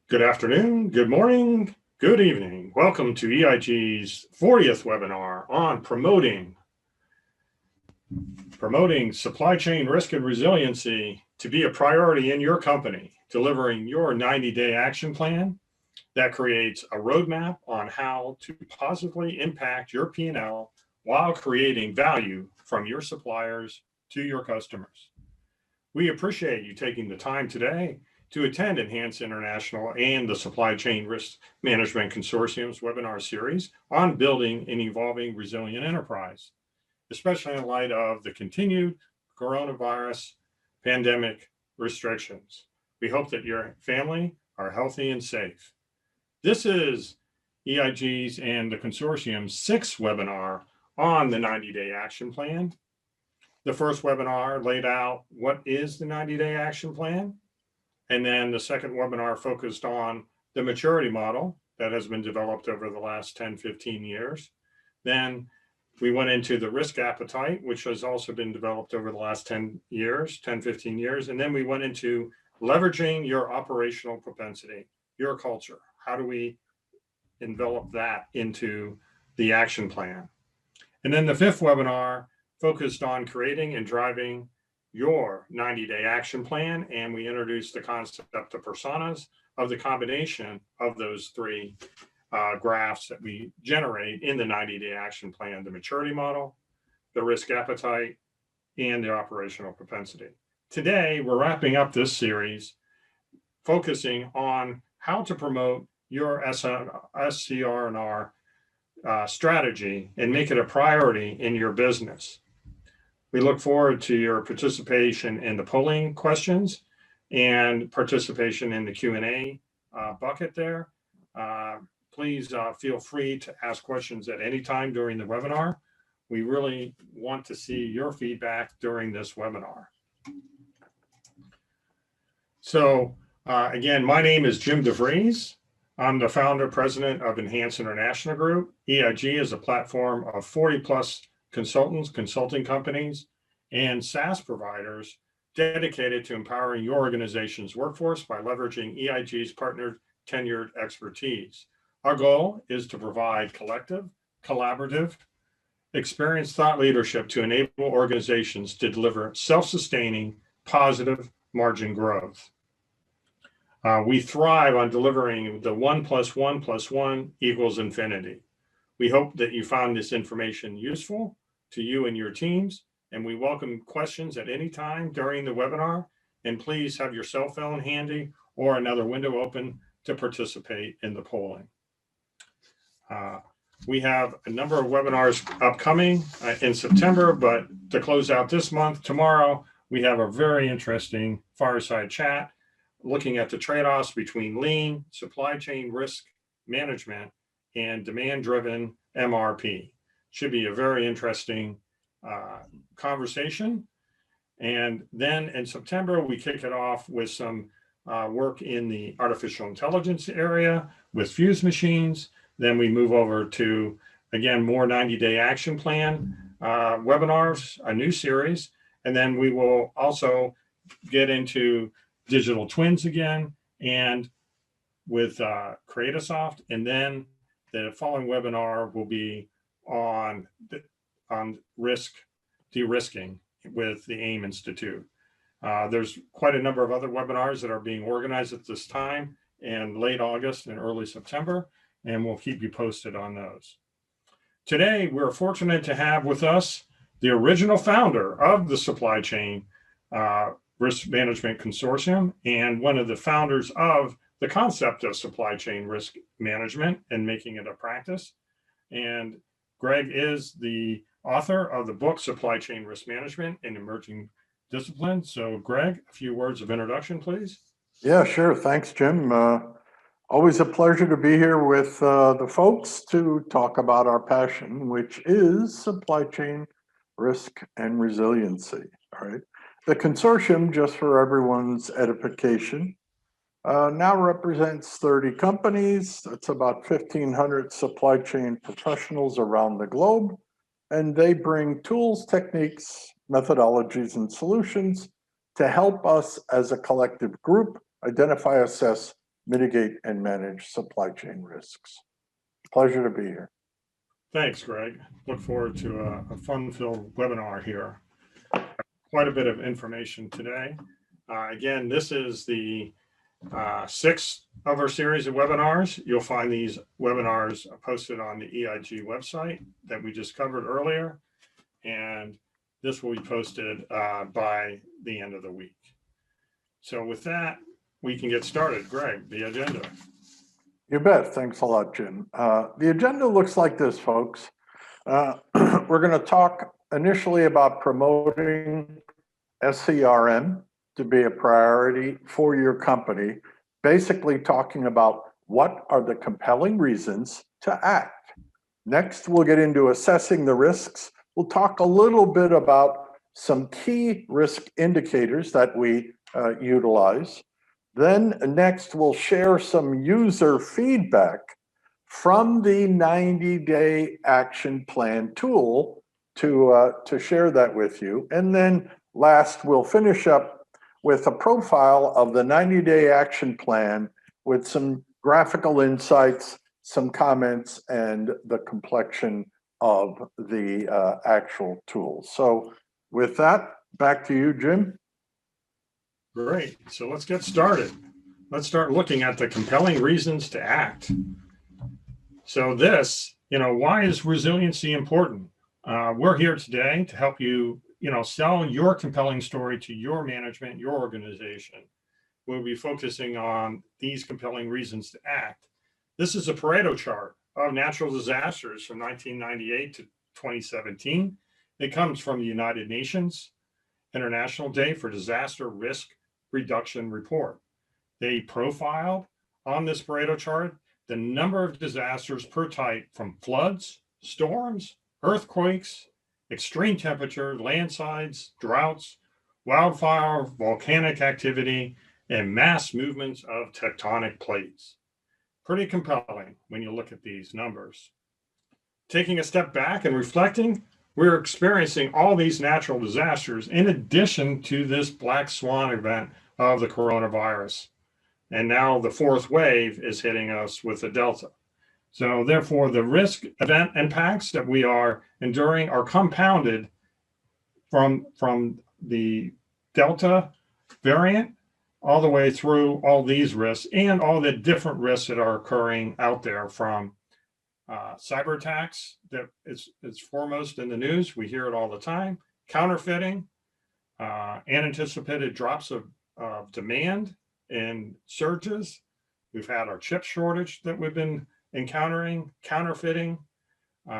Good afternoon, good morning, good evening. Welcome to EIG's 40th webinar on promoting supply chain risk and resiliency to be a priority in your company, delivering your 90-day action plan that creates a roadmap on how to positively impact your P&L while creating value from your suppliers to your customers. We appreciate you taking the time today to attend Enhance International and the Supply Chain Risk Management Consortium's webinar series on building an evolving resilient enterprise, especially in light of the continued coronavirus pandemic restrictions. We hope that your family are healthy and safe. This is EIG's and the consortium's 6th webinar on the 90-day action plan. The first webinar laid out what is the 90-day action plan. And then the second webinar focused on the maturity model that has been developed over the last 10, 15 years. Then we went into the risk appetite, which has also been developed over the last 10 years, 10, 15 years. And then we went into leveraging your operational propensity, your culture. How do we envelop that into the action plan? And then the 5th webinar focused on creating and driving your 90-day action plan, and we introduced the concept of personas of the combination of those 3 graphs that we generate in the 90-day action plan: the maturity model, the risk appetite, and the operational propensity. Today, we're wrapping up this series focusing on how to promote your SCR&R strategy and make it a priority in your business. We look forward to your participation in the polling questions and participation in the Q&A bucket there. Please feel free to ask questions at any time during the webinar. We really want to see your feedback during this webinar. So again, my name is Jim DeVries. I'm the founder, president of Enhance International Group. EIG is a platform of 40+ consultants, consulting companies, and SaaS providers dedicated to empowering your organization's workforce by leveraging EIG's partnered tenured expertise. Our goal is to provide collective, collaborative, experienced thought leadership to enable organizations to deliver self-sustaining, positive margin growth. We thrive on delivering the 1 + 1 + 1 = infinity. We hope that you found this information useful to you and your teams, and we welcome questions at any time during the webinar. And please have your cell phone handy or another window open to participate in the polling. We have a number of webinars upcoming in September, but to close out this month, tomorrow, we have a very interesting fireside chat looking at the trade-offs between lean, supply chain risk management, and demand-driven MRP. Should be a very interesting conversation. And then in September, we kick it off with some work in the artificial intelligence area with fuse machines. Then we move over to, again, more 90-day action plan webinars, a new series. And then we will also get into digital twins again and with Creatisoft. And then the following webinar will be on risk de-risking with the AIM Institute. There's quite a number of other webinars that are being organized at this time in late August and early September, and we'll keep you posted on those. Today, we're fortunate to have with us the original founder of the Supply Chain Risk Management Consortium and one of the founders of the concept of supply chain risk management and making it a practice. And Greg is the author of the book, Supply Chain Risk Management in Emerging Disciplines. So Greg, a few words of introduction, please. Yeah, sure. Thanks, Jim. Always a pleasure to be here with the folks to talk about our passion, which is supply chain risk and resiliency. All right. The consortium, just for everyone's edification, now represents 30 companies. That's about 1,500 supply chain professionals around the globe. And they bring tools, techniques, methodologies, and solutions to help us as a collective group identify, assess, mitigate and manage supply chain risks. Pleasure to be here. Thanks, Greg. Look forward to a fun-filled webinar here. Quite a bit of information today. Again, this is the sixth of our series of webinars. You'll find these webinars posted on the EIG website that we just covered earlier, and this will be posted by the end of the week. So with that, we can get started. Greg, the agenda. You bet. Thanks a lot, Jim. The agenda looks like this, folks. We're going to talk initially about promoting SCRM to be a priority for your company, basically talking about what are the compelling reasons to act. Next, we'll get into assessing the risks. We'll talk a little bit about some key risk indicators that we utilize. Then next, we'll share some user feedback from the 90-day action plan tool to share that with you. And then last, we'll finish up with a profile of the 90-day action plan with some graphical insights, some comments, and the complexion of the actual tool. So with that, back to you, Jim. Great. So let's get started. Let's start looking at the compelling reasons to act. So this, why is resiliency important? We're here today to help you, sell your compelling story to your management, your organization. We'll be focusing on these compelling reasons to act. This is a Pareto chart of natural disasters from 1998 to 2017. It comes from the United Nations International Day for Disaster Risk Reduction Report. They profiled on this Pareto chart the number of disasters per type, from floods, storms, earthquakes, extreme temperature, landslides, droughts, wildfire, volcanic activity, and mass movements of tectonic plates. Pretty compelling when you look at these numbers. Taking a step back and reflecting, we're experiencing all these natural disasters in addition to this black swan event of the coronavirus. And now the fourth wave is hitting us with the Delta. So therefore, the risk event impacts that we are enduring are compounded from the Delta variant all the way through all these risks and all the different risks that are occurring out there, from cyber attacks that it's foremost in the news. We hear it all the time. Counterfeiting, unanticipated drops of demand and surges. We've had our chip shortage that we've been encountering, counterfeiting, we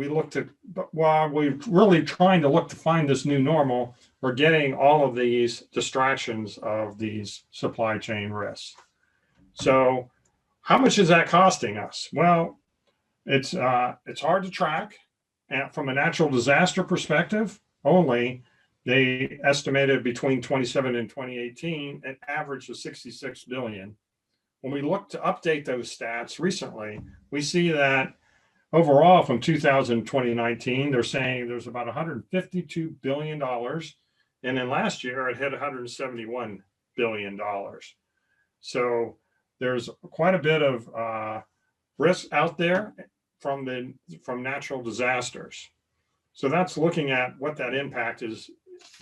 looked at, but while we're really trying to look to find this new normal, we're getting all of these distractions of these supply chain risks. So how much is that costing us? Well, it's hard to track. And from a natural disaster perspective only, they estimated between 2017 and 2018 an average of 66 billion. When we look to update those stats recently, we see that overall from 2000 to 2019, they're saying there's about $152 billion. And then last year it hit $171 billion. So there's quite a bit of risk out there from natural disasters. So that's looking at what that impact is,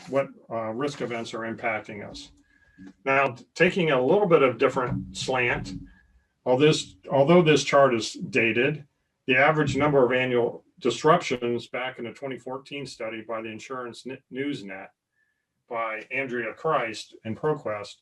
what risk events are impacting us. Now, taking a little bit of different slant, although this chart is dated, the average number of annual disruptions back in a 2014 study by the Insurance Newsnet by Andrea Christ and ProQuest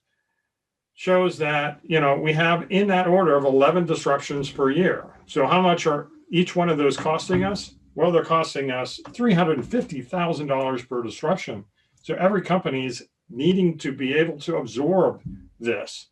shows that, we have in that order of 11 disruptions per year. So how much are each one of those costing us? Well, they're costing us $350,000 per disruption. So every company is needing to be able to absorb this.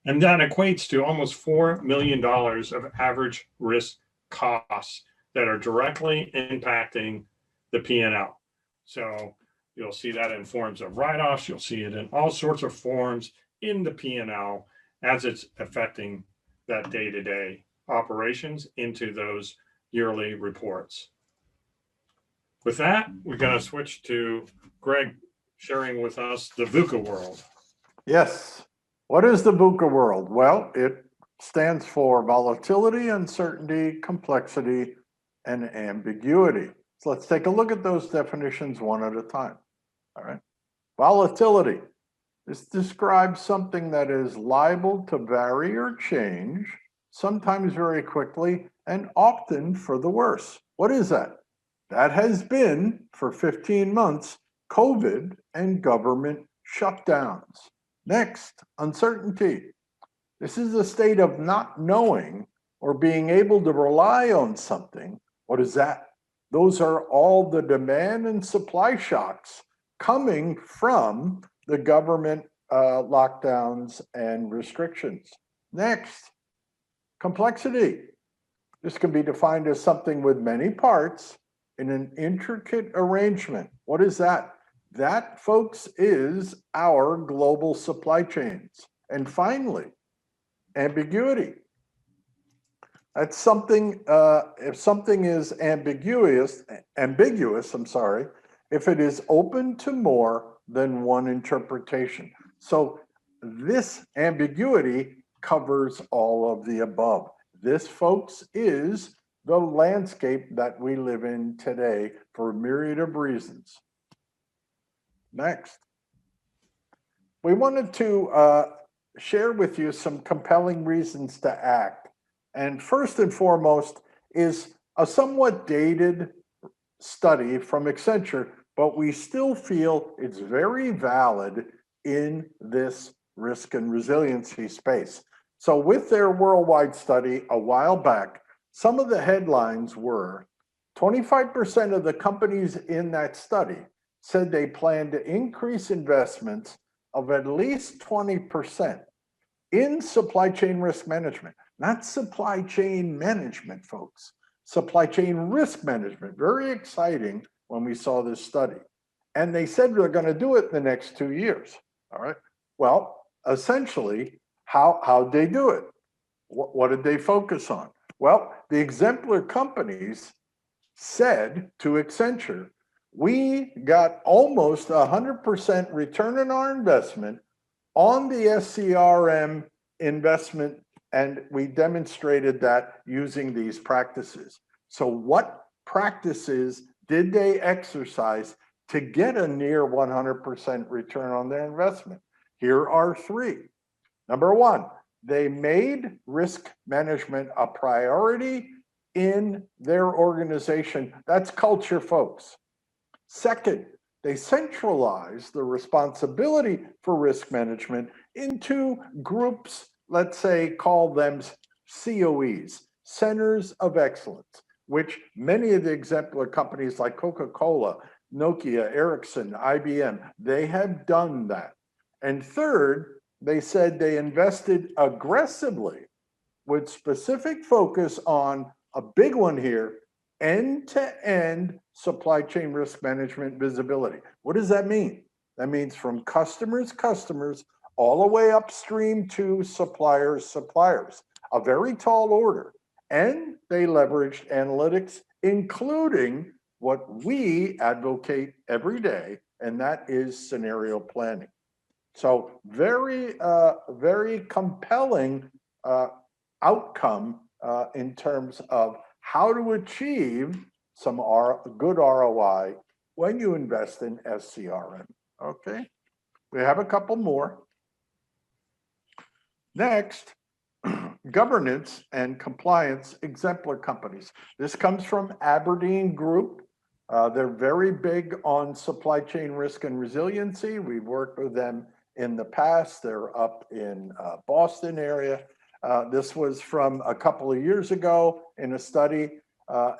And that equates to almost $4 million of average risk costs that are directly impacting the P&L. So you'll see that in forms of write-offs. You'll see it in all sorts of forms in the P&L as it's affecting that day-to-day operations into those yearly reports. With that, we're going to switch to Greg sharing with us the TheUCA World. Yes. What is the VUCA world? Well, it stands for volatility, uncertainty, complexity, and ambiguity. So let's take a look at those definitions one at a time. All right. Volatility. This describes something that is liable to vary or change, sometimes very quickly and often for the worse. What is that? That has been, for 15 months, COVID and government shutdowns. Next, uncertainty. This is a state of not knowing or being able to rely on something. What is that? Those are all the demand and supply shocks coming from the government lockdowns and restrictions. Next, complexity. This can be defined as something with many parts in an intricate arrangement. What is that? That, folks, is our global supply chains. And finally, ambiguity. That's something, if something is ambiguous, if it is open to more than one interpretation. So this ambiguity covers all of the above. This, folks, is the landscape that we live in today for a myriad of reasons. Next. We wanted to share with you some compelling reasons to act. And first and foremost is a somewhat dated study from Accenture, but we still feel it's very valid in this risk and resiliency space. So with their worldwide study a while back, some of the headlines were 25% of the companies in that study said they plan to increase investments of at least 20% in supply chain risk management, not supply chain management, folks. Supply chain risk management, very exciting when we saw this study. And they said they're going to do it in the next 2 years. All right. Well, essentially, how'd they do it? What did they focus on? Well, the exemplar companies said to Accenture, we got almost 100% return on our investment on the SCRM investment, and we demonstrated that using these practices. So what practices did they exercise to get a near 100% return on their investment? Here are three. Number one, they made risk management a priority in their organization. That's culture, folks. Second, they centralized the responsibility for risk management into groups, let's say, call them COEs, Centers of Excellence, which many of the exemplar companies like Coca-Cola, Nokia, Ericsson, IBM, they have done that. And third, they said they invested aggressively with specific focus on a big one here, end-to-end supply chain risk management visibility. What does that mean? That means from customers, all the way upstream to suppliers, a very tall order. And they leveraged analytics, including what we advocate every day, and that is scenario planning. So very, very compelling outcome in terms of how to achieve some good ROI when you invest in SCRM. Okay, we have a couple more. Next, governance and compliance exemplar companies. This comes from Aberdeen Group. They're very big on supply chain risk and resiliency. We've worked with them in the past. They're up in Boston area. This was from a couple of years ago in a study,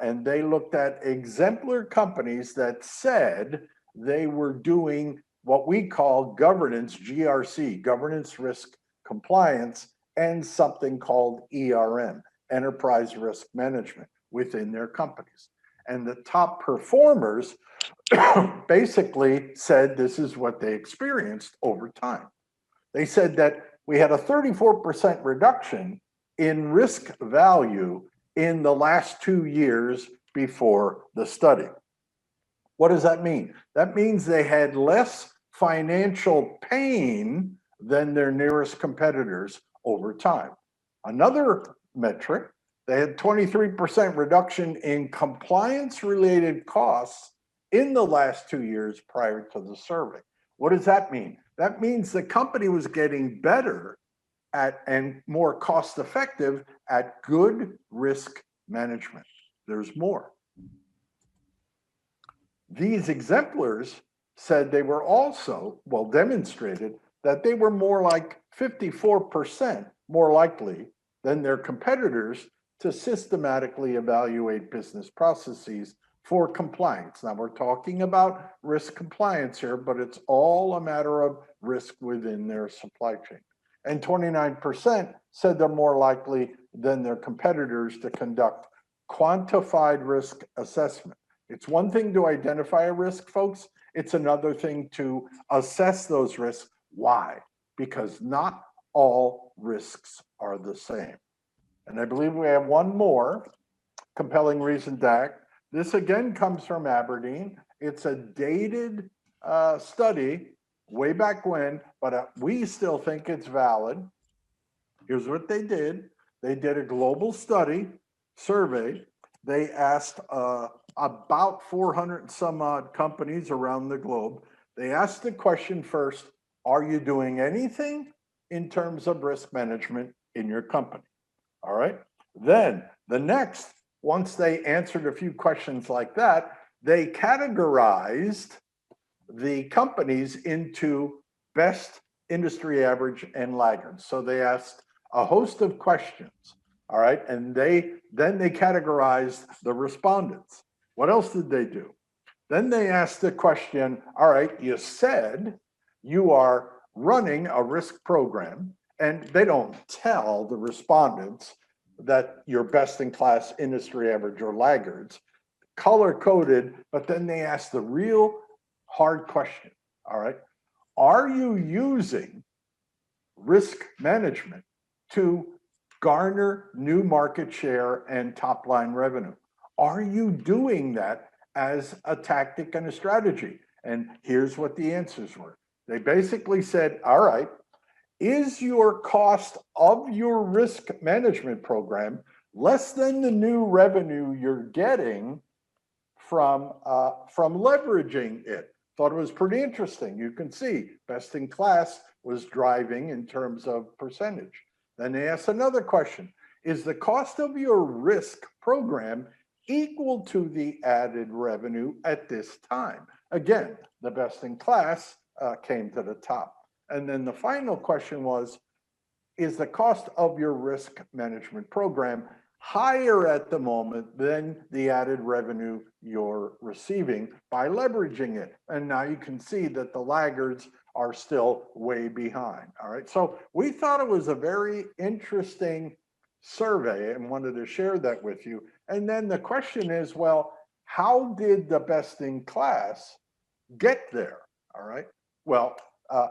and they looked at exemplar companies that said they were doing what we call governance, GRC, governance risk compliance, and something called ERM, enterprise risk management, within their companies. And the top performers basically said this is what they experienced over time. They said that we had a 34% reduction in risk value in the last 2 years before the study. What does that mean? That means they had less financial pain than their nearest competitors over time. Another metric, they had 23% reduction in compliance-related costs in the last 2 years prior to the survey. What does that mean? That means the company was getting better at and more cost-effective at good risk management. There's more. These exemplars said they were also, well, demonstrated that they were more like 54% more likely than their competitors to systematically evaluate business processes for compliance. Now we're talking about risk compliance here, but it's all a matter of risk within their supply chain. And 29% said they're more likely than their competitors to conduct quantified risk assessment. It's one thing to identify a risk, folks. It's another thing to assess those risks. Why? Because not all risks are the same. And I believe we have one more compelling reason to act. This again comes from Aberdeen. It's a dated study way back when, but we still think it's valid. Here's what they did. They did a global study survey. They asked about 400 and some odd companies around the globe. They asked the question first, are you doing anything in terms of risk management in your company? All right. Then the next, once they answered a few questions like that, they categorized the companies into best, industry average, and laggards. So they asked a host of questions. All right. And then they categorized the respondents. What else did they do? Then they asked the question, all right, you said you are running a risk program, and they don't tell the respondents that you're best in class, industry average, or laggards, color coded, but then they ask the real hard question. All right. Are you using risk management to garner new market share and top line revenue? Are you doing that as a tactic and a strategy? And here's what the answers were. They basically said, all right, is your cost of your risk management program less than the new revenue you're getting from leveraging it? Thought it was pretty interesting. You can see best in class was driving in terms of percentage. Then they asked another question. Is the cost of your risk program equal to the added revenue at this time? Again, the best in class came to the top. And then the final question was, is the cost of your risk management program higher at the moment than the added revenue you're receiving by leveraging it? And now you can see that the laggards are still way behind. All right. So we thought it was a very interesting survey and wanted to share that with you. And then the question is, well, how did the best in class get there? All right. Well,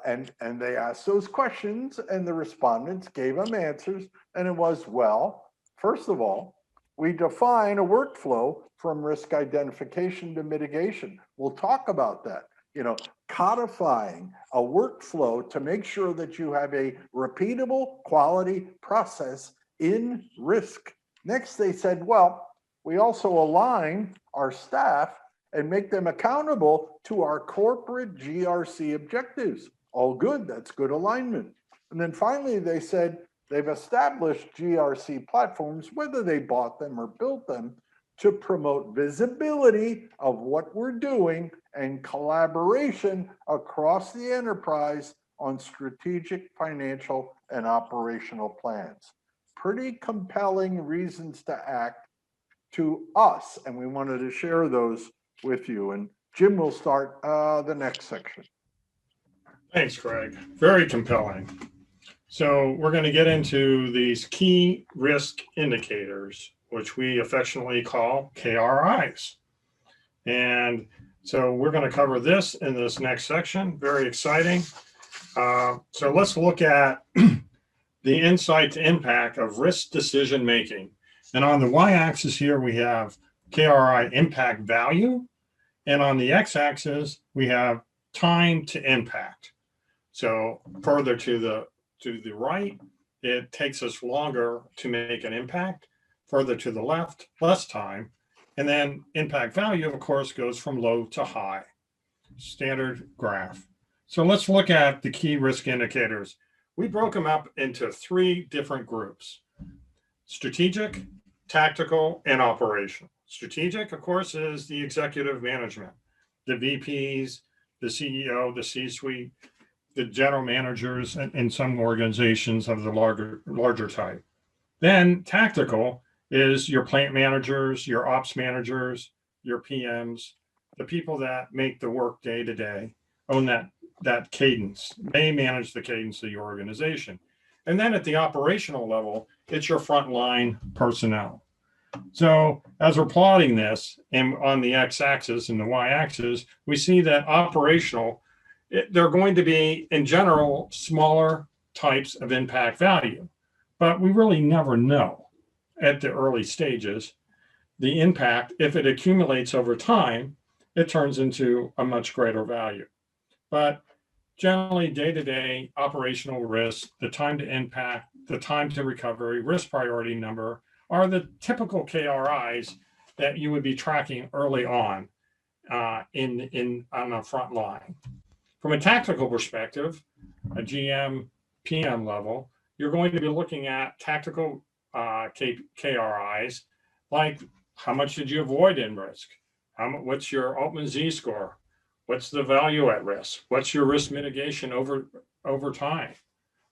and they asked those questions and the respondents gave them answers. And it was, well, first of all, we define a workflow from risk identification to mitigation. We'll talk about that. You know, codifying a workflow to make sure that you have a repeatable quality process in risk. Next, they said, well, we also align our staff and make them accountable to our corporate GRC objectives. All good, that's good alignment. And then finally, they said they've established GRC platforms, whether they bought them or built them, to promote visibility of what we're doing and collaboration across the enterprise on strategic, financial, and operational plans. Pretty compelling reasons to act to us, and we wanted to share those with you. And Jim will start the next section. Thanks, Craig. Very compelling. So we're going to get into these key risk indicators, which we affectionately call KRIs. And so we're going to cover this in this next section. Very exciting. So let's look at the insight to impact of risk decision making. And on the y-axis here, we have KRI impact value. And on the x-axis, we have time to impact. So further to the right, it takes us longer to make an impact. Further to the left, less time. And then impact value, of course, goes from low to high. Standard graph. So let's look at the key risk indicators. We broke them up into 3 different groups: strategic, tactical, and operational. Strategic, of course, is the executive management, the VPs, the CEO, the C-suite, the general managers in some organizations of the larger type. Then tactical is your plant managers, your ops managers, your PMs, the people that make the work day to day, own that cadence. They manage the cadence of your organization. And then at the operational level, it's your frontline personnel. So as we're plotting this, and on the x-axis and the y-axis, we see that operational, they're going to be, in general, smaller types of impact value. But we really never know at the early stages the impact. If it accumulates over time, it turns into a much greater value. But generally, day-to-day operational risk, the time to impact, the time to recovery, risk priority number are the typical KRIs that you would be tracking early on on the front line. From a tactical perspective, a GM, PM level, you're going to be looking at tactical KRIs, like how much did you avoid in risk? What's your Altman Z score? What's the value at risk? What's your risk mitigation over time?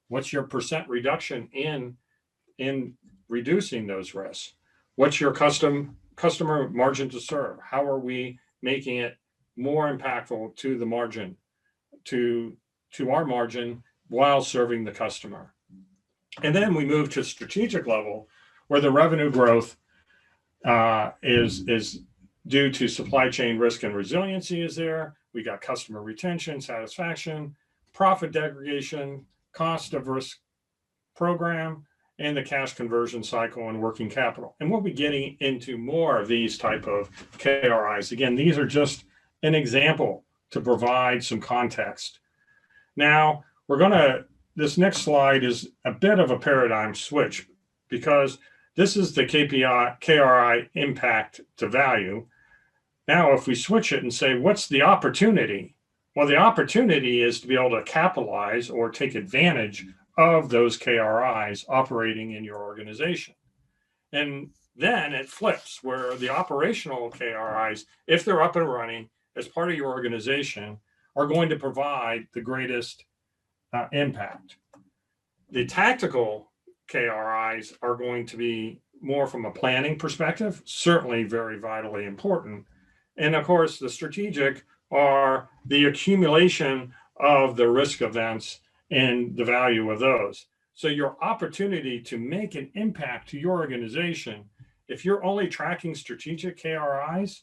What's your percent reduction in reducing those risks? What's your customer margin to serve? How are we making it more impactful to the margin, to our margin, while serving the customer? And then we move to strategic level, where the revenue growth is due to supply chain risk and resiliency is there. We got customer retention, satisfaction, profit degradation, cost of risk program, and the cash conversion cycle and working capital. And we'll be getting into more of these type of KRIs. Again, these are just an example to provide some context. Now, this next slide is a bit of a paradigm switch, because this is the KRI impact to value. Now, if we switch it and say, what's the opportunity? Well, the opportunity is to be able to capitalize or take advantage of those KRIs operating in your organization. And then it flips, where the operational KRIs, if they're up and running as part of your organization, are going to provide the greatest impact. The tactical KRIs are going to be more from a planning perspective, certainly very vitally important. And of course, the strategic are the accumulation of the risk events and the value of those. So your opportunity to make an impact to your organization, if you're only tracking strategic KRIs,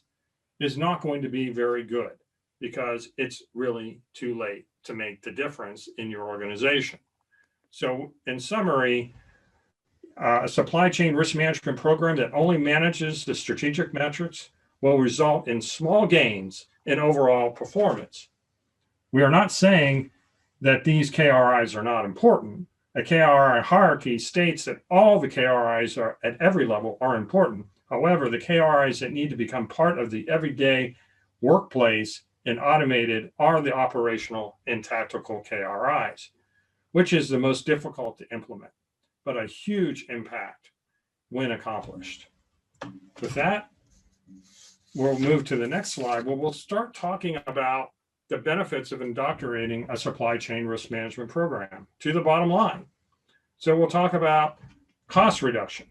is not going to be very good, because it's really too late to make the difference in your organization. So in summary, a supply chain risk management program that only manages the strategic metrics will result in small gains in overall performance. We are not saying that these KRIs are not important. A KRI hierarchy states that all the KRIs are at every level are important. However, the KRIs that need to become part of the everyday workplace and automated are the operational and tactical KRIs, which is the most difficult to implement, but a huge impact when accomplished. With that, we'll move to the next slide, where we'll start talking about the benefits of indoctrinating a supply chain risk management program to the bottom line. So we'll talk about cost reduction,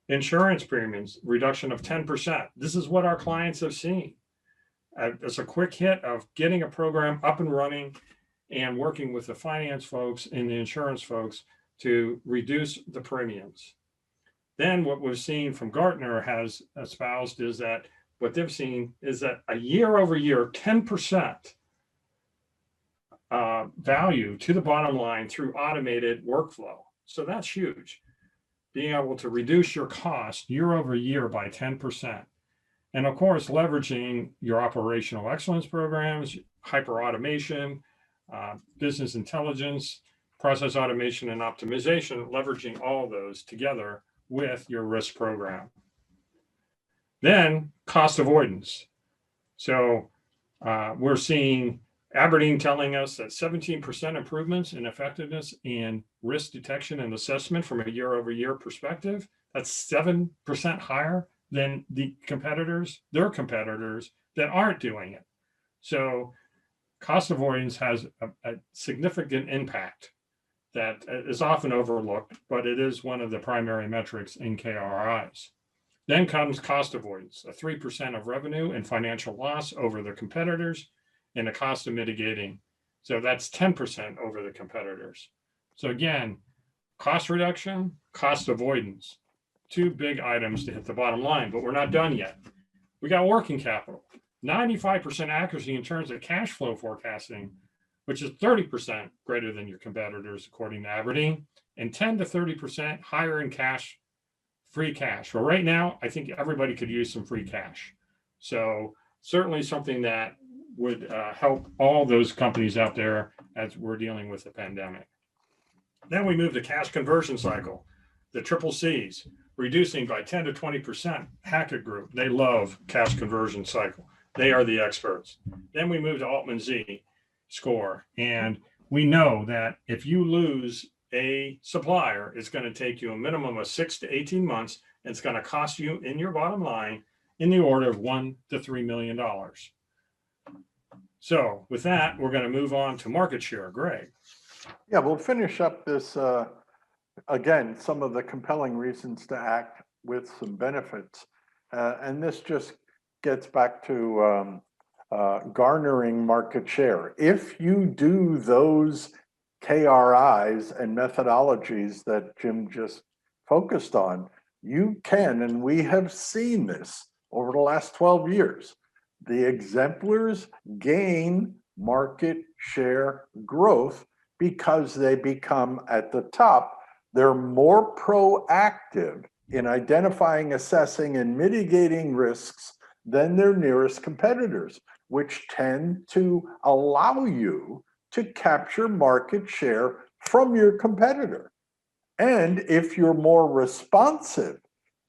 insurance premiums, reduction of 10%. This is what our clients have seen. It's a quick hit of getting a program up and running and working with the finance folks and the insurance folks to reduce the premiums. Then what we've seen from Gartner has espoused is that what they've seen is that a year over year, 10% value to the bottom line through automated workflow. So that's huge. Being able to reduce your cost year over year by 10%. And of course, leveraging your operational excellence programs, hyper automation, business intelligence, process automation and optimization, leveraging all those together with your risk program. Then cost avoidance. So we're seeing Aberdeen telling us that 17% improvements in effectiveness in risk detection and assessment from a year-over-year perspective. That's 7% higher than the competitors, their competitors that aren't doing it. So cost avoidance has a significant impact that is often overlooked, but it is one of the primary metrics in KRIs. Then comes cost avoidance, a 3% of revenue and financial loss over the competitors, and the cost of mitigating. So that's 10% over the competitors. So again, cost reduction, cost avoidance, two big items to hit the bottom line, but we're not done yet. We got working capital, 95% accuracy in terms of cash flow forecasting, which is 30% greater than your competitors, according to Aberdeen, and 10 to 30% higher in cash, free cash. Well, right now, I think everybody could use some free cash. So certainly something that would help all those companies out there as we're dealing with the pandemic. Then we move to cash conversion cycle, the triple C's, reducing by 10 to 20%. Hackett Group, they love cash conversion cycle. They are the experts. Then we move to Altman Z score. And we know that if you lose a supplier, it's going to take you a minimum of 6 to 18 months. And it's going to cost you in your bottom line in the order of $1 to $3 million. So with that, we're going to move on to market share. Greg. Yeah, we'll finish up this, again, some of the compelling reasons to act with some benefits. And this just gets back to garnering market share. If you do those KRIs and methodologies that Jim just focused on, you can, and we have seen this over the last 12 years, the exemplars gain market share growth because they become at the top. They're more proactive in identifying, assessing, and mitigating risks than their nearest competitors, which tend to allow you to capture market share from your competitor. And if you're more responsive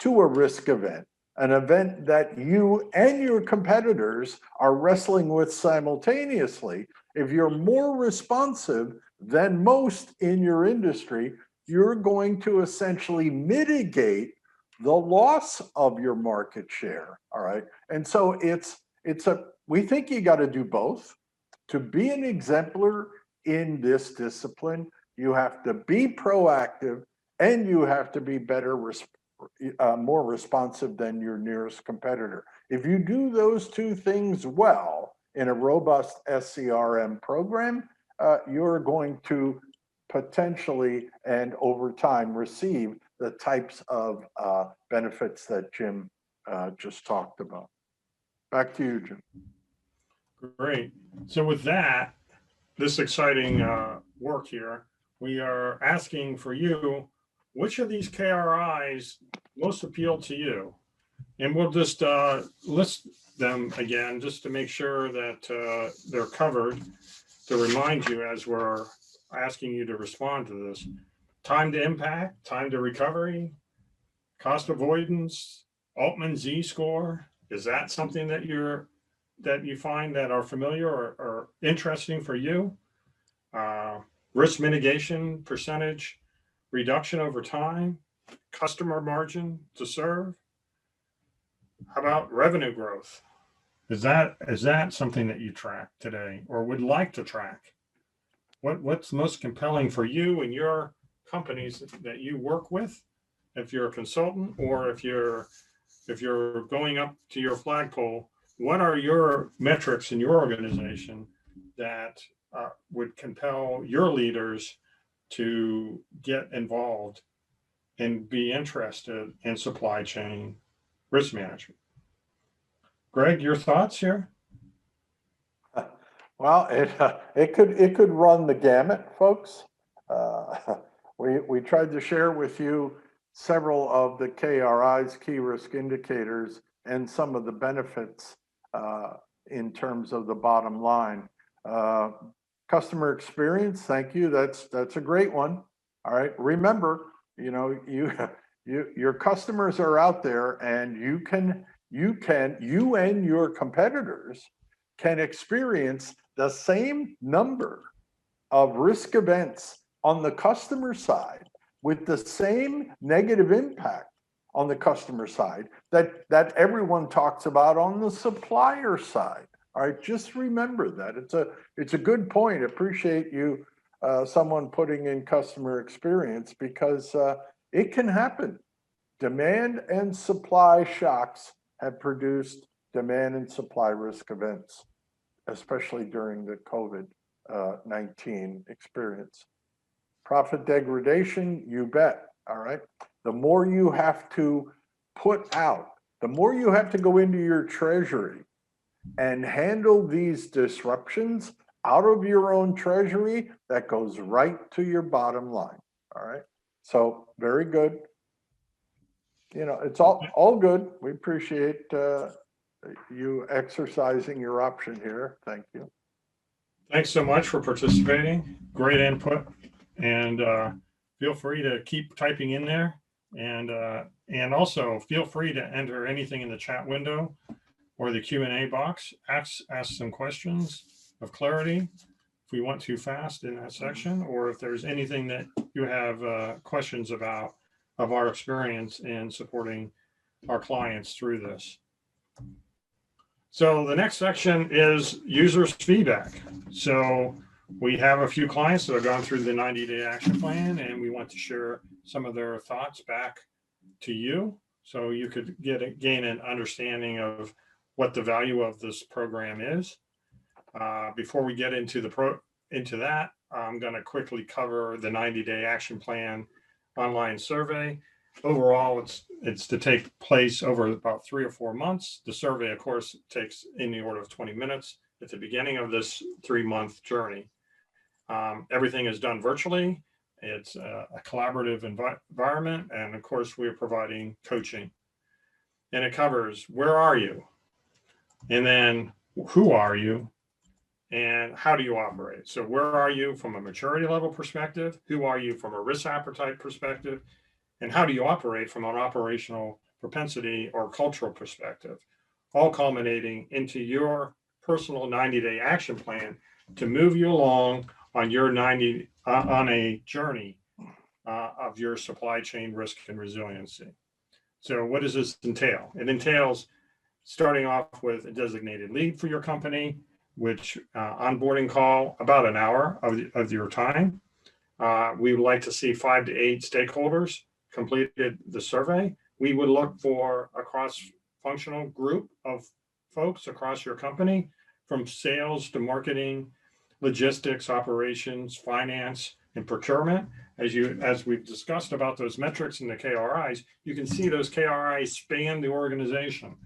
to a risk event, an event that you and your competitors are wrestling with simultaneously, if you're more responsive than most in your industry, you're going to essentially mitigate the loss of your market share. All right. And so we think you got to do both. To be an exemplar in this discipline, you have to be proactive and you have to be more responsive than your nearest competitor. If you do those two things well in a robust SCRM program, you're going to potentially and over time receive the types of benefits that Jim just talked about. Back to you, Jim. Great. So with that, this exciting work here, we are asking for you, which of these KRIs most appeal to you? And we'll just list them again, just to make sure that they're covered, to remind you as we're asking you to respond to this. Time to impact, time to recovery, cost avoidance, Altman Z score. Is that something that you find that are familiar or interesting for you? Risk mitigation percentage, reduction over time, customer margin to serve. How about revenue growth? Is that something that you track today or would like to track? What's most compelling for you and your companies that you work with? If you're a consultant or if you're going up to your flagpole, what are your metrics in your organization that would compel your leaders to get involved and be interested in supply chain risk management? Greg, your thoughts here? Well, it could run the gamut, folks. We tried to share with you several of the KRIs, key risk indicators, and some of the benefits in terms of the bottom line. Customer experience, thank you. That's a great one. All right. Remember, you know, your customers are out there, and you and your competitors can experience the same number of risk events on the customer side with the same negative impact on the customer side that everyone talks about on the supplier side. All right, just remember that. It's a good point. Appreciate you, someone putting in customer experience, because it can happen. Demand and supply shocks have produced demand and supply risk events, especially during the COVID-19 experience. Profit degradation, you bet. All right. The more you have to put out, the more you have to go into your treasury and handle these disruptions out of your own treasury, that goes right to your bottom line. All right. So very good. You know, it's all good. We appreciate you exercising your option here. Thank you. Thanks so much for participating. Great input, and feel free to keep typing in there, and also feel free to enter anything in the chat window or the Q&A box. Ask some questions of clarity if we went too fast in that section, or if there's anything that you have questions about of our experience in supporting our clients through this. So the next section is users' feedback. So we have a few clients that have gone through the 90-day action plan, and we want to share some of their thoughts back to you, so you could gain an understanding of what the value of this program is. Before we get into that, I'm going to quickly cover the 90-day action plan online survey. Overall, it's to take place over about 3 or 4 months. The survey, of course, takes in the order of 20 minutes at the beginning of this 3-month journey. Everything is done virtually. It's a collaborative environment, and of course, we are providing coaching. And it covers, where are you? And then, who are you? And how do you operate? So where are you from a maturity level perspective? Who are you from a risk appetite perspective? And how do you operate from an operational propensity or cultural perspective? All culminating into your personal 90-day action plan to move you along on your on a journey of your supply chain risk and resiliency. So what does this entail? It entails starting off with a designated lead for your company, which onboarding call about an hour of your time. We would like to see 5 to 8 stakeholders completed the survey. We would look for a cross-functional group of folks across your company, from sales to marketing, logistics, operations, finance, and procurement. As we've discussed about those metrics and the KRIs, you can see those KRIs span the organization.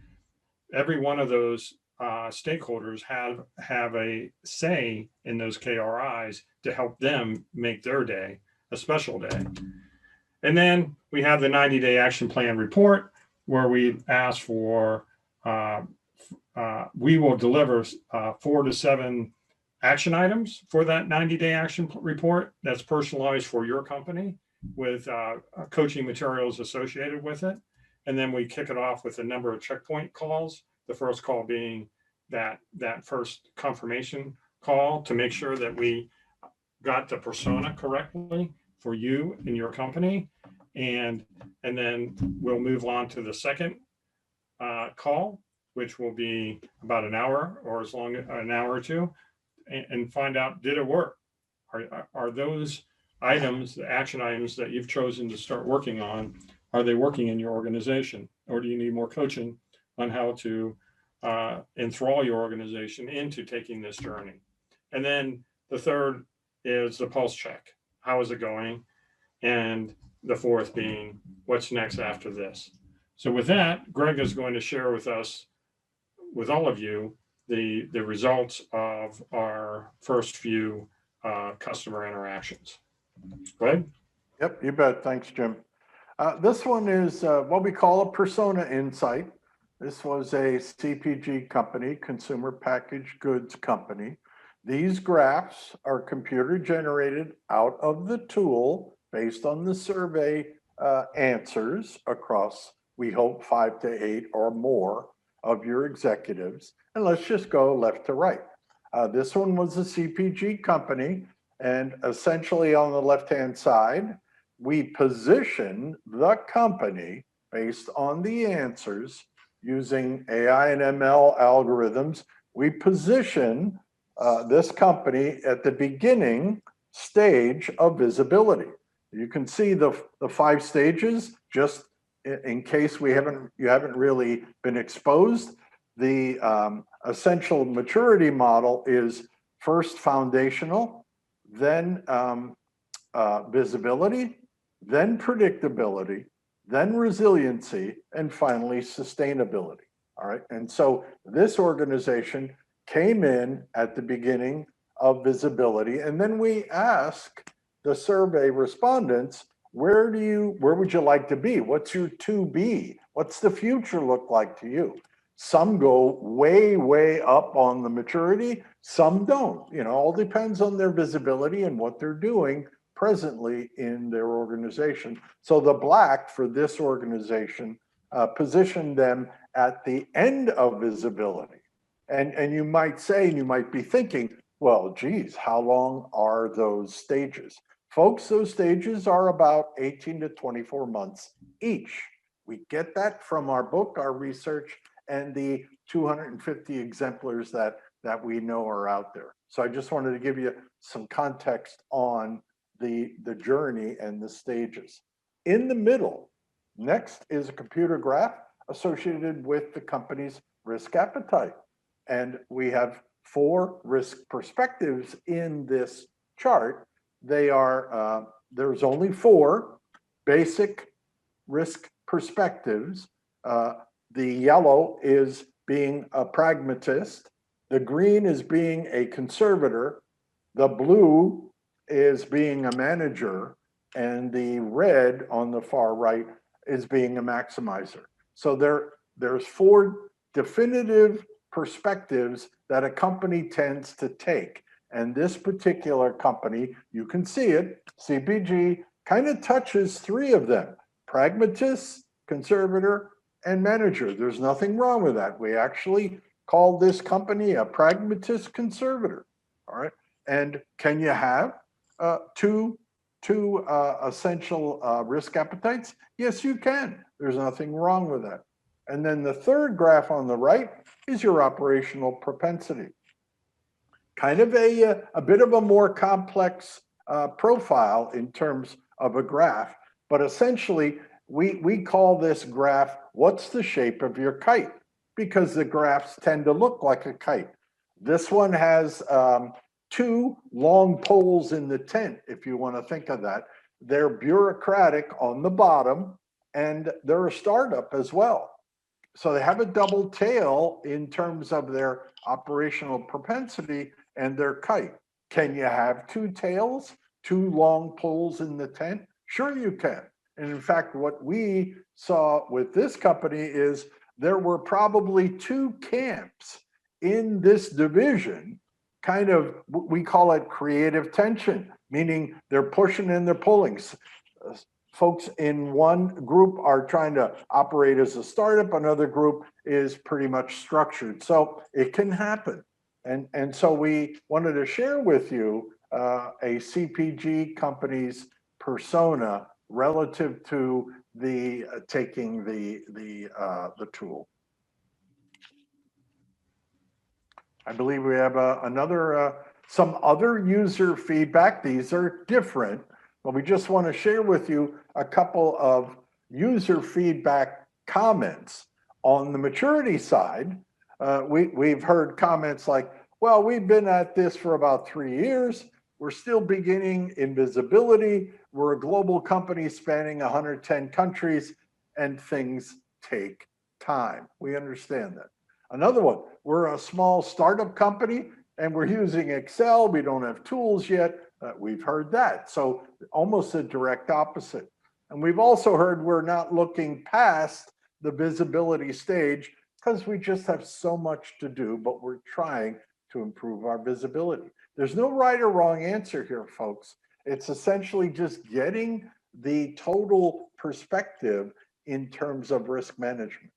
Every one of those stakeholders have a say in those KRIs to help them make their day a special day. And then we have the 90-day action plan report, where we ask for, we will deliver 4 to 7 action items for that 90-day action report that's personalized for your company, with coaching materials associated with it. And then we kick it off with a number of checkpoint calls. The first call being that first confirmation call to make sure that we got the persona correctly for you and your company. And then we'll move on to the second call, which will be about an hour or as long as an hour or two, and find out, did it work? Are those items, the action items that you've chosen to start working on, are they working in your organization? Or do you need more coaching on how to enthrall your organization into taking this journey? And then the third is the pulse check. How is it going? And the fourth being, what's next after this? So with that, Greg is going to share with us, with all of you, the results of our first few customer interactions. Greg? Yep, you bet. Thanks, Jim. This one is what we call a persona insight. This was a CPG company, consumer packaged goods company. These graphs are computer generated out of the tool based on the survey answers across, we hope, 5 to 8 or more of your executives. And let's just go left to right. This one was a CPG company, and essentially on the left-hand side, we position the company based on the answers using AI and ML algorithms. We position this company at the beginning stage of visibility. You can see the 5 stages, just in case you haven't really been exposed. The essential maturity model is first foundational, then visibility, then predictability, then resiliency, and finally sustainability. All right. And so this organization came in at the beginning of visibility, and then we ask the survey respondents, where would you like to be? What's your to be? What's the future look like to you? Some go way, way up on the maturity, some don't. All depends on their visibility and what they're doing presently in their organization. So the black for this organization positioned them at the end of visibility. And you might say, and you might be thinking, well, geez, how long are those stages? Folks, those stages are about 18 to 24 months each. We get that from our book, our research, and the 250 exemplars that we know are out there. So I just wanted to give you some context on the journey and the stages. In the middle, next is a computer graph associated with the company's risk appetite. And we have 4 risk perspectives in this chart. They are, there's only 4 basic risk perspectives. The yellow is being a pragmatist. The green is being a conservator. The blue is being a manager. And the red on the far right is being a maximizer. So there's 4 definitive perspectives that a company tends to take. And this particular company, you can see it, CPG, kind of touches 3 of them: pragmatist, conservator, and manager. There's nothing wrong with that. We actually call this company a pragmatist conservator. All right. And can you have two essential risk appetites? Yes, you can. There's nothing wrong with that. And then the third graph on the right is your operational propensity. Kind of a bit of a more complex profile in terms of a graph, but essentially we call this graph, what's the shape of your kite? Because the graphs tend to look like a kite. This one has 2 long poles in the tent, if you want to think of that. They're bureaucratic on the bottom, and they're a startup as well. So they have a double tail in terms of their operational propensity and their kite. Can you have 2 tails, 2 long poles in the tent? Sure you can. And in fact, what we saw with this company is there were probably 2 camps in this division, kind of, we call it creative tension, meaning they're pushing and they're pulling. Folks in one group are trying to operate as a startup, another group is pretty much structured. So it can happen. And so we wanted to share with you a CPG company's persona relative to the taking the tool. I believe we have some other user feedback. These are different, but we just want to share with you a couple of user feedback comments. On the maturity side, we've heard comments like, well, we've been at this for about 3 years. We're still beginning in visibility. We're a global company spanning 110 countries, and things take time. We understand that. Another one, we're a small startup company and we're using Excel. We don't have tools yet. We've heard that. So almost a direct opposite. And we've also heard we're not looking past the visibility stage because we just have so much to do, but we're trying to improve our visibility. There's no right or wrong answer here, folks. It's essentially just getting the total perspective in terms of risk management.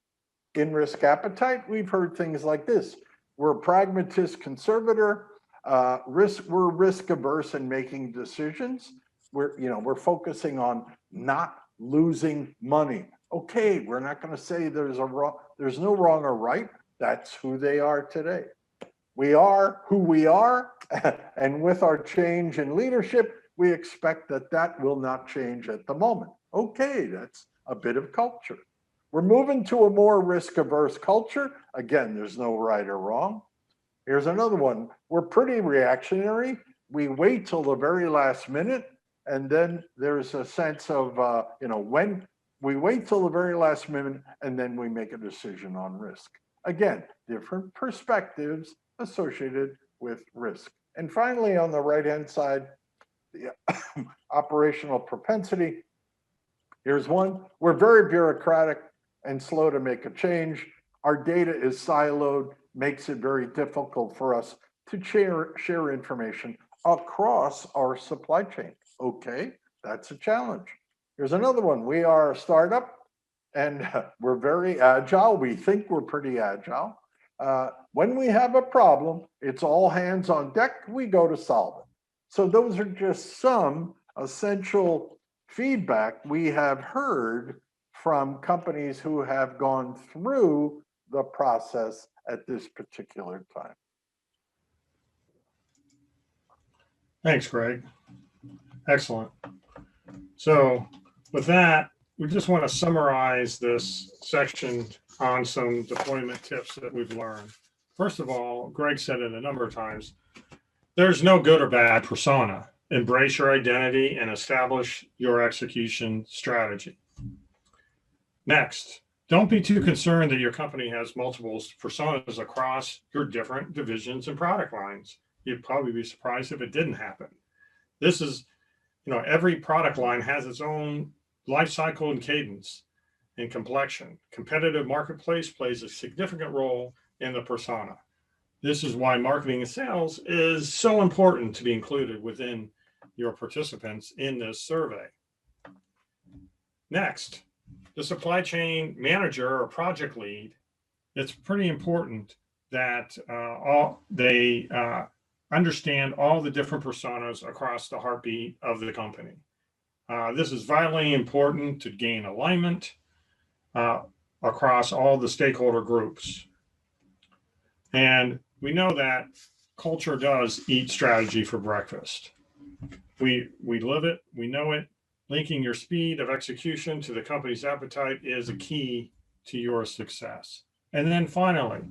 In risk appetite, we've heard things like this. We're a pragmatist conservator, we're risk averse in making decisions. We're focusing on not losing money. Okay, we're not going to say there's no wrong or right. That's who they are today. We are who we are, and with our change in leadership, we expect that will not change at the moment. Okay, that's a bit of culture. We're moving to a more risk-averse culture. Again, there's no right or wrong. Here's another one. We're pretty reactionary. We wait till the very last minute, and then there's a sense of, when we wait till the very last minute, and then we make a decision on risk. Again, different perspectives associated with risk. And finally, on the right-hand side, the operational propensity. Here's one. We're very bureaucratic and slow to make a change. Our data is siloed, makes it very difficult for us to share information across our supply chain. Okay, that's a challenge. Here's another one. We are a startup and we're very agile. We think we're pretty agile. When we have a problem, it's all hands on deck. We go to solve it. So those are just some essential feedback we have heard from companies who have gone through the process at this particular time. Thanks, Greg. Excellent. So with that, we just want to summarize this section on some deployment tips that we've learned. First of all, Greg said it a number of times, there's no good or bad persona. Embrace your identity and establish your execution strategy. Next, don't be too concerned that your company has multiple personas across your different divisions and product lines. You'd probably be surprised if it didn't happen. This is, every product line has its own life cycle and cadence and complexion. Competitive marketplace plays a significant role in the persona. This is why marketing and sales is so important to be included within your participants in this survey. Next, the supply chain manager or project lead, it's pretty important that they understand all the different personas across the heartbeat of the company. This is vitally important to gain alignment across all the stakeholder groups. And we know that culture does eat strategy for breakfast. We live it, we know it. Linking your speed of execution to the company's appetite is a key to your success. And then finally,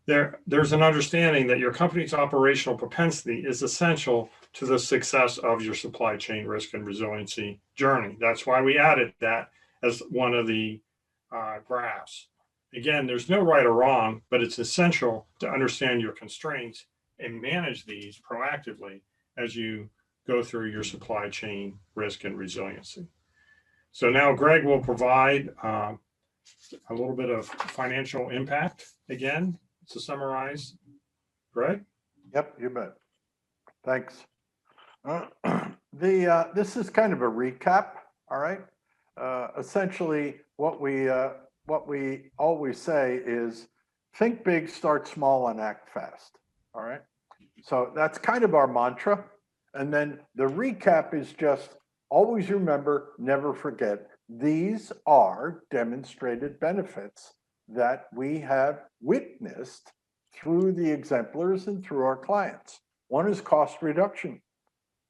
there's an understanding that your company's operational propensity is essential to the success of your supply chain risk and resiliency journey. That's why we added that as one of the graphs. Again, there's no right or wrong, but it's essential to understand your constraints and manage these proactively as you go through your supply chain risk and resiliency. So now Greg will provide a little bit of financial impact again to summarize. Greg? Yep, you bet. Thanks. This is kind of a recap, all right? Essentially, what we always say is think big, start small, and act fast, all right? So that's kind of our mantra. And then the recap is just always remember, never forget, these are demonstrated benefits that we have witnessed through the exemplars and through our clients. One is cost reduction.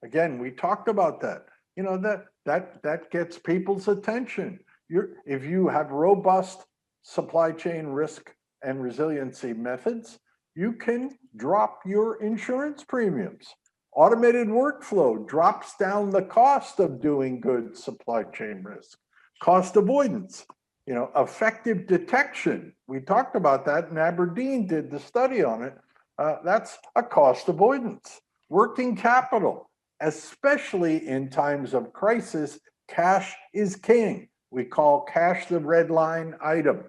Again, we talked about that. That gets people's attention. If you have robust supply chain risk and resiliency methods, you can drop your insurance premiums. Automated workflow drops down the cost of doing good supply chain risk. Cost avoidance, effective detection. We talked about that, and Aberdeen did the study on it. That's a cost avoidance. Working capital, especially in times of crisis, cash is king. We call cash the red line item.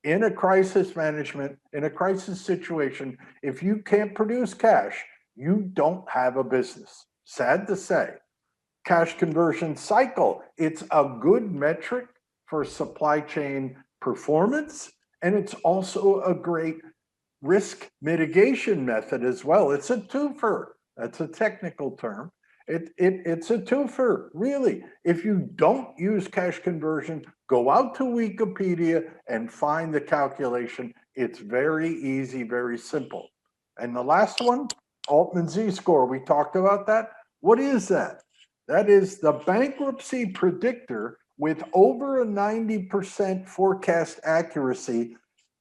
in a crisis management, in a crisis situation, if you can't produce cash, you don't have a business. Sad to say. Cash conversion cycle, it's a good metric for supply chain performance, and it's also a great risk mitigation method as well. It's a twofer. That's a technical term. It's a twofer, really. If you don't use cash conversion, go out to Wikipedia and find the calculation. It's very easy, very simple. And the last one, Altman Z-score, we talked about that. What is that? That is the bankruptcy predictor with over a 90% forecast accuracy,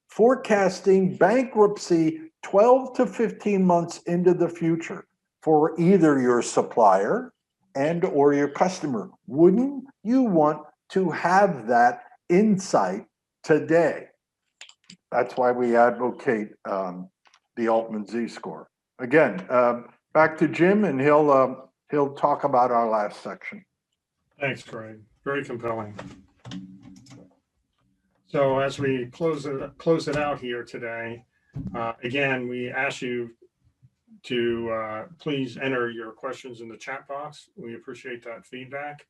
forecasting bankruptcy 12 to 15 months into the future for either your supplier and or your customer. Wouldn't you want to have that insight today? That's why we advocate the Altman Z-score. Again, back to Jim, and he'll talk about our last section. Thanks, Greg. Very compelling. So as we close it out here today, again, we ask you to please enter your questions in the chat box. We appreciate that feedback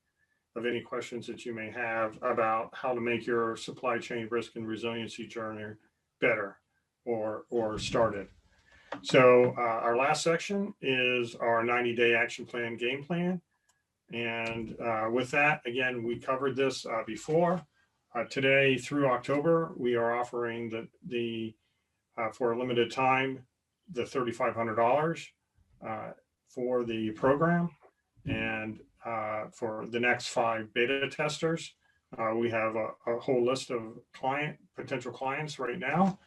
of any questions that you may have about how to make your supply chain risk and resiliency journey better or started. So our last section is our 90-day action plan game plan. And with that, again, we covered this before. Today through October, we are offering for a limited time, the $3,500 for the program. And for the next 5 beta testers, we have a whole list of potential clients right now.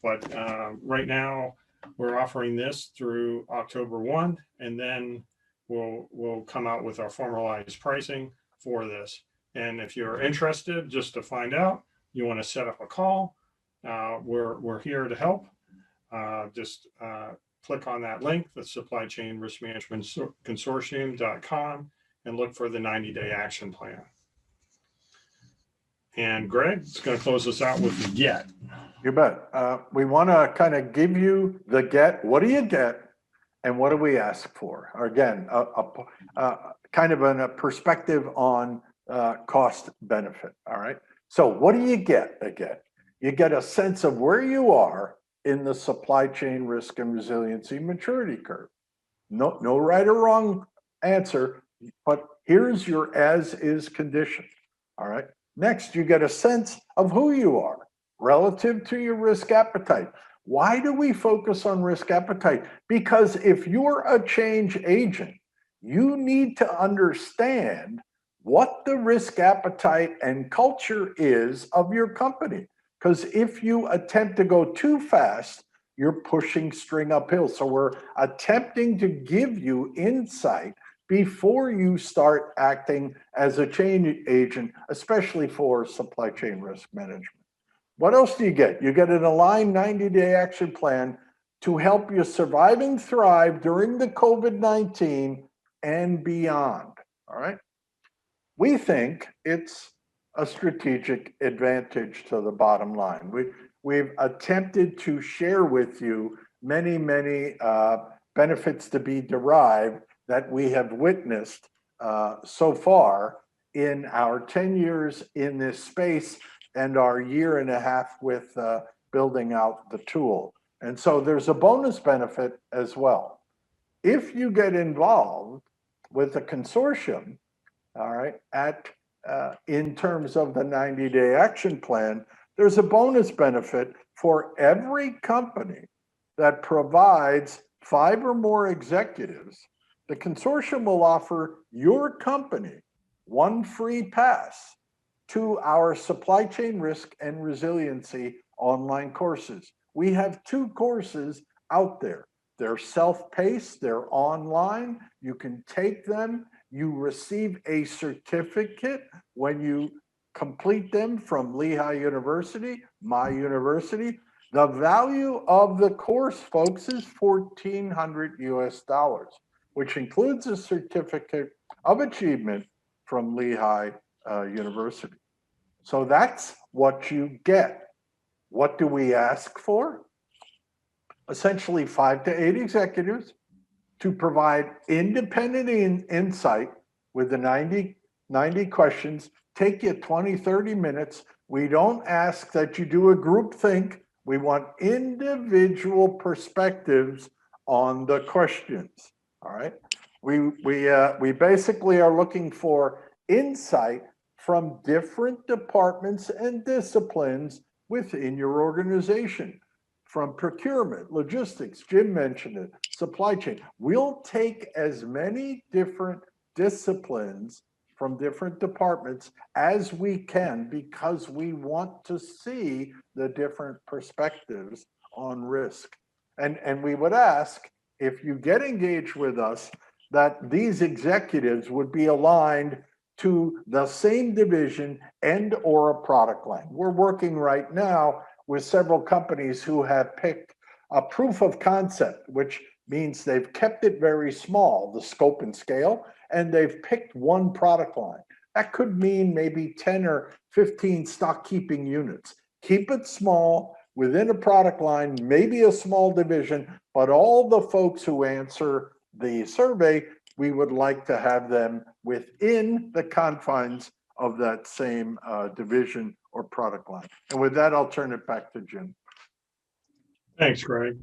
But right now, we're offering this through October 1, and then we'll come out with our formalized pricing for this. And if you're interested, just to find out, you want to set up a call, we're here to help. Just click on that link, the Supply Chain Risk Management Consortium.com, and look for the 90-day action plan. And Greg is going to close us out with the get. You bet. We want to kind of give you the get. What do you get? And what do we ask for? Again, kind of a perspective on cost benefit. All right. So what do you get again? You get a sense of where you are in the supply chain risk and resiliency maturity curve. No right or wrong answer, but here's your as is condition. All right. Next, you get a sense of who you are relative to your risk appetite. Why do we focus on risk appetite? Because if you're a change agent, you need to understand what the risk appetite and culture is of your company. Because if you attempt to go too fast, you're pushing string uphill. So we're attempting to give you insight before you start acting as a change agent, especially for supply chain risk management. What else do you get? You get an aligned 90-day action plan to help you survive and thrive during the COVID-19 and beyond. All right. We think it's a strategic advantage to the bottom line. We've attempted to share with you many benefits to be derived that we have witnessed so far in our 10 years in this space and our 1.5 years with building out the tool. And so there's a bonus benefit as well. If you get involved with a consortium, all right, in terms of the 90-day action plan, there's a bonus benefit for every company that provides 5 or more executives. The consortium will offer your company 1 free pass to our supply chain risk and resiliency online courses. We have 2 courses out there. They're self-paced, they're online. You can take them. You receive a certificate when you complete them from Lehigh University, my university. The value of the course, folks, is $1,400 US, which includes a certificate of achievement from Lehigh University. So that's what you get. What do we ask for? Essentially 5 to 8 executives to provide independent insight with the 90 questions. Take you 20, 30 minutes. We don't ask that you do a group think. We want individual perspectives on the questions. All right. We basically are looking for insight from different departments and disciplines within your organization, from procurement, logistics, Jim mentioned it, supply chain. We'll take as many different disciplines from different departments as we can, because we want to see the different perspectives on risk. And we would ask, if you get engaged with us, that these executives would be aligned to the same division and or a product line. We're working right now with several companies who have picked a proof of concept, which means they've kept it very small, the scope and scale, and they've picked one product line. That could mean maybe 10 or 15 stock keeping units. Keep it small within a product line, maybe a small division, but all the folks who answer the survey, we would like to have them within the confines of that same division or product line. And with that, I'll turn it back to Jim. Thanks, Greg.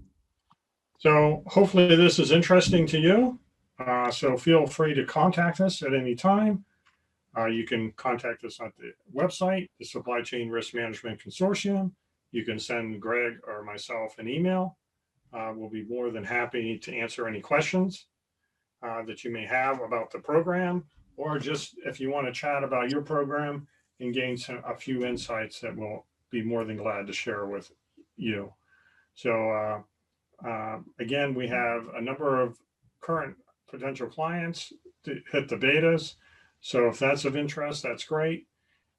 So hopefully this is interesting to you. So feel free to contact us at any time. You can contact us at the website, the Supply Chain Risk Management Consortium. You can send Greg or myself an email. We'll be more than happy to answer any questions that you may have about the program, or just if you want to chat about your program and gain a few insights that we'll be more than glad to share with you. So again, we have a number of current potential clients to hit the betas. So if that's of interest, that's great.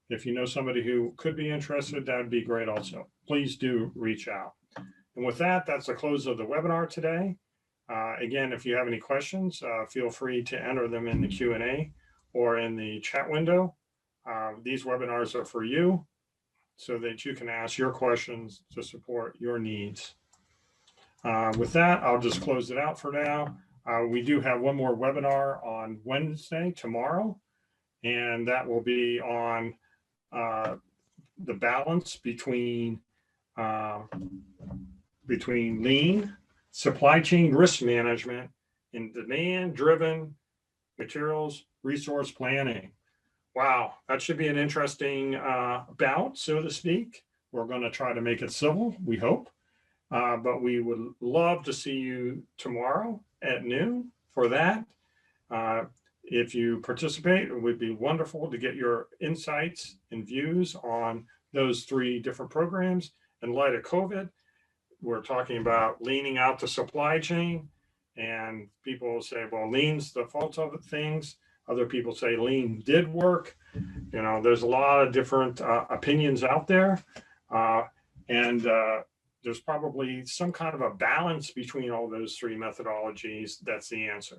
If you know somebody who could be interested, that'd be great also. Please do reach out. And with that, that's the close of the webinar today. Again, if you have any questions, feel free to enter them in the Q&A or in the chat window. These webinars are for you so that you can ask your questions to support your needs. With that, I'll just close it out for now. We do have one more webinar on Wednesday, tomorrow, and that will be on the balance between lean, supply chain risk management, and demand-driven materials resource planning. Wow, that should be an interesting bout, so to speak. We're going to try to make it civil, we hope. But we would love to see you tomorrow at noon for that. If you participate, it would be wonderful to get your insights and views on those 3 different programs. In light of COVID, we're talking about leaning out the supply chain, and people say, well, lean's the fault of things. Other people say lean did work. You know, there's a lot of different opinions out there. And there's probably some kind of a balance between all those 3 methodologies. That's the answer.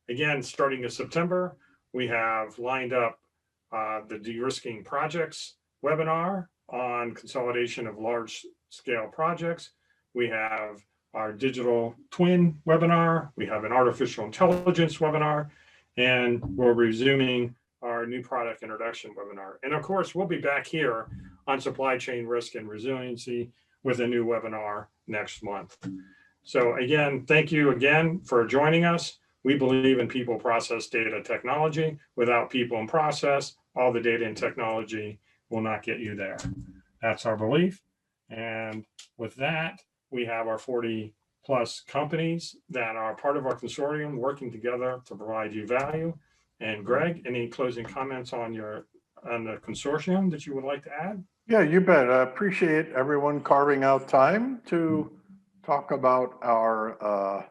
Again, starting in September, we have lined up the de-risking projects webinar on consolidation of large scale projects. We have our digital twin webinar. We have an artificial intelligence webinar, and we're resuming our new product introduction webinar. And of course, we'll be back here on supply chain risk and resiliency with a new webinar next month. So again, thank you again for joining us. We believe in people, process, data, technology. Without people and process, all the data and technology will not get you there. That's our belief. And with that, we have our 40 plus companies that are part of our consortium working together to provide you value. And Greg, any closing comments on the consortium that you would like to add? Yeah, you bet. I appreciate everyone carving out time to talk about our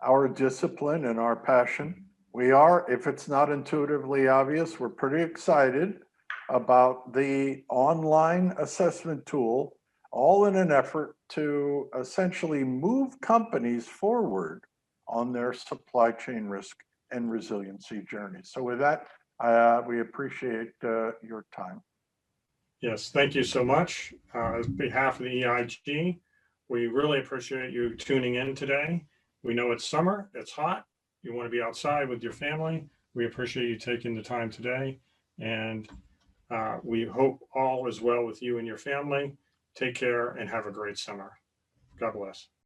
our discipline and our passion. We are, if it's not intuitively obvious, we're pretty excited about the online assessment tool, all in an effort to essentially move companies forward on their supply chain risk and resiliency journey. So with that, we appreciate your time. Yes, thank you so much. On behalf of the EIG, we really appreciate you tuning in today. We know it's summer, it's hot. You want to be outside with your family. We appreciate you taking the time today. And we hope all is well with you and your family. Take care and have a great summer. God bless.